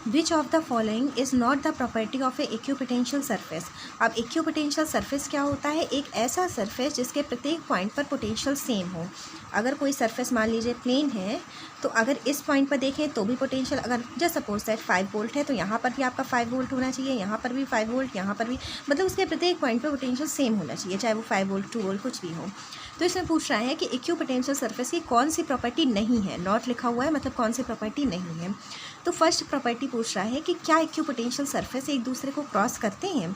Which of the following is not the property of A equipotential surface. अब equipotential surface क्या होता है? एक ऐसा सरफेस जिसके प्रत्येक पॉइंट पर पोटेंशियल सेम हो। अगर कोई सरफेस मान लीजिए प्लेन है, तो अगर इस पॉइंट पर देखें तो भी पोटेंशियल, अगर जस्ट सपोज दैट 5 वोल्ट है तो यहाँ पर भी आपका 5 वोल्ट होना चाहिए, यहाँ पर भी 5 वोल्ट, यहाँ पर भी, मतलब उसके प्रत्येक पॉइंट पर पोटेंशियल सेम होना चाहिए, चाहे वो 5 वोल्ट 2 वोल्ट कुछ भी हो। तो इसमें पूछ रहा है कि इक्विपोटेंशियल सरफेस की कौन सी प्रॉपर्टी नहीं है, नॉट लिखा हुआ है, मतलब कौन सी प्रॉपर्टी नहीं है। तो फर्स्ट प्रॉपर्टी पूछ रहा है कि क्या इक्विपोटेंशियल सरफेस एक दूसरे को क्रॉस करते हैं।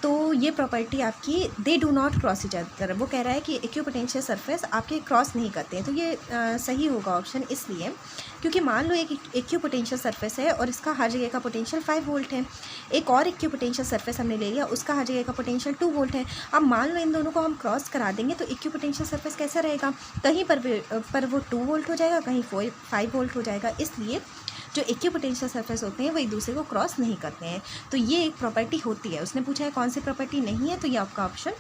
तो ये प्रॉपर्टी आपकी they do not cross each other, वो कह रहा है कि इक्विपोटेंशियल सरफेस आपके क्रॉस नहीं करते हैं। तो ये सही होगा ऑप्शन, इसलिए क्योंकि मान लो एक इक्विपोटेंशियल सरफेस है और इसका हर जगह का पोटेंशियल 5 वोल्ट है, एक और इक्विपोटेंशियल सरफेस हमने ले लिया, उसका हर जगह का पोटेंशियल 2 वोल्ट है। अब मान लो इन दोनों को हम क्रॉस करा देंगे तो इक्विपोटेंशियल सरफेस कैसा रहेगा? कहीं पर वो 2 वोल्ट हो जाएगा, कहीं 5 वोल्ट हो जाएगा। इसलिए जो इक्विपोटेंशियल सरफेस होते हैं वो एक दूसरे को क्रॉस नहीं करते हैं। तो ये एक प्रॉपर्टी होती है। उसने पूछा है कौन सी प्रॉपर्टी नहीं है, तो ये आपका ऑप्शन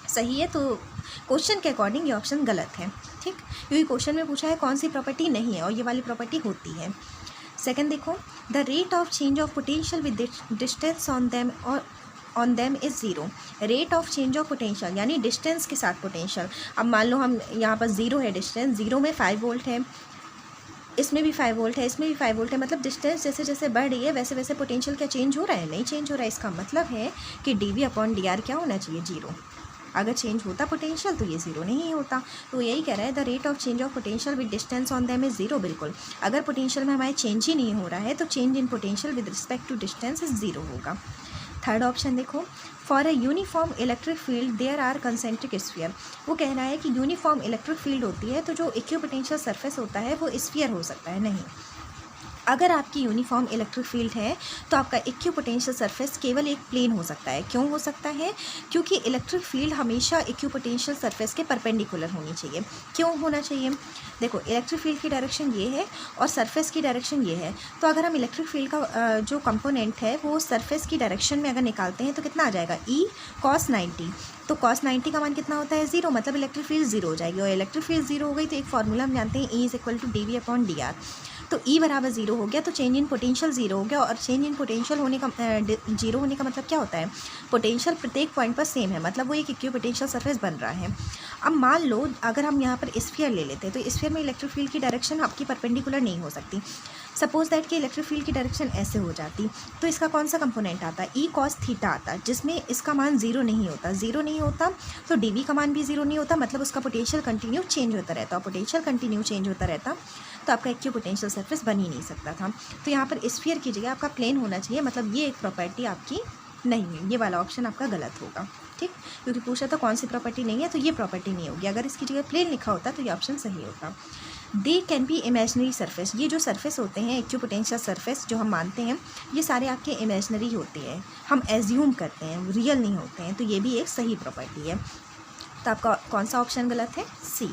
सही है। तो क्वेश्चन के अकॉर्डिंग ये ऑप्शन गलत है, ठीक, क्योंकि क्वेश्चन में पूछा है कौन सी प्रॉपर्टी नहीं है और ये वाली प्रॉपर्टी होती है। सेकंड देखो, the rate of change of potential with distance on them is zero. Rate of change of potential यानी डिस्टेंस के साथ पोटेंशियल। अब मान लो हम यहाँ पर 0 है डिस्टेंस, 0 में 5 वोल्ट है, इसमें भी 5 वोल्ट है, इसमें भी 5 वोल्ट है, मतलब डिस्टेंस जैसे जैसे बढ़ रही है वैसे वैसे पोटेंशियल क्या चेंज हो रहा है? नहीं चेंज हो रहा है। इसका मतलब है कि dV/dr क्या होना चाहिए? 0। अगर चेंज होता पोटेंशियल तो ये 0 नहीं होता। तो यही कह रहा है the rate of change of potential with distance on them is 0। बिल्कुल, अगर पोटेंशियल में हमारे चेंज ही नहीं हो रहा है तो change in potential with respect to distance is 0 होगा। थर्ड ऑप्शन देखो, for a uniform electric field there are concentric sphere. वो कह रहा है कि यूनिफॉर्म इलेक्ट्रिक फील्ड होती है तो जो इक्विपोटेंशियल सरफेस होता है वो स्फीयर हो सकता है। नहीं, अगर आपकी यूनिफॉर्म इलेक्ट्रिक फील्ड है तो आपका इक्विपोटेंशियल सरफेस केवल एक प्लेन हो सकता है। क्यों हो सकता है? क्योंकि इलेक्ट्रिक फील्ड हमेशा इक्विपोटेंशियल सरफेस के परपेंडिकुलर होनी चाहिए। क्यों होना चाहिए? देखो, इलेक्ट्रिक फील्ड की डायरेक्शन ये है और सरफेस की डायरेक्शन ये है। तो अगर हम इलेक्ट्रिक फील्ड का जो कंपोनेंट है वो सरफेस की डायरेक्शन में अगर निकालते हैं तो कितना आ जाएगा? E cos 90। तो cos 90 का मान कितना होता है? 0, मतलब इलेक्ट्रिक फील्ड 0 हो जाएगी। और इलेक्ट्रिक फील्ड 0 हो गई तो एक फॉर्मूला हम जानते हैं, E = dV/dr। तो E बराबर 0 हो गया तो चेंज इन पोटेंशियल 0 हो गया। और चेंज इन पोटेंशियल होने का 0 होने का मतलब क्या होता है? पोटेंशियल प्रत्येक पॉइंट पर सेम है, मतलब वो एक इक्विपोटेंशियल सरफेस बन रहा है। अब मान लो अगर हम यहाँ पर स्फीयर ले लेते हैं तो स्फीयर में इलेक्ट्रिक फील्ड की डायरेक्शन आपकी परपेंडिकुलर नहीं हो सकती। सपोज दैट कि इलेक्ट्रिक फील्ड की डायरेक्शन ऐसे हो जाती तो इसका कौन सा कंपोनेंट आता? E cos थीटा आता, जिसमें इसका मान 0 नहीं होता। 0 नहीं होता तो dV का मान भी 0 नहीं होता, मतलब उसका पोटेंशियल कंटिन्यू चेंज होता रहता। और पोटेंशियल कंटिन्यू चेंज होता रहता तो आपका इक्विपोटेंशियल सरफेस बन ही नहीं सकता था। तो यहाँ पर स्फीयर की जगह आपका प्लेन होना चाहिए, मतलब ये एक प्रॉपर्टी आपकी नहीं है। ये वाला ऑप्शन आपका गलत होगा, ठीक, क्योंकि पूछा था कौन सी प्रॉपर्टी नहीं है तो ये प्रॉपर्टी नहीं होगी। अगर इसकी जगह प्लेन लिखा होता तो ये ऑप्शन सही होता। They can be imaginary surface. ये जो सरफेस होते हैं इक्विपोटेंशियल सरफेस जो हम मानते हैं ये सारे आपके इमेजनरी होते हैं, हम एज्यूम करते हैं, रियल नहीं होते हैं। तो ये भी एक सही प्रॉपर्टी है। तो आपका कौन सा ऑप्शन गलत है? C।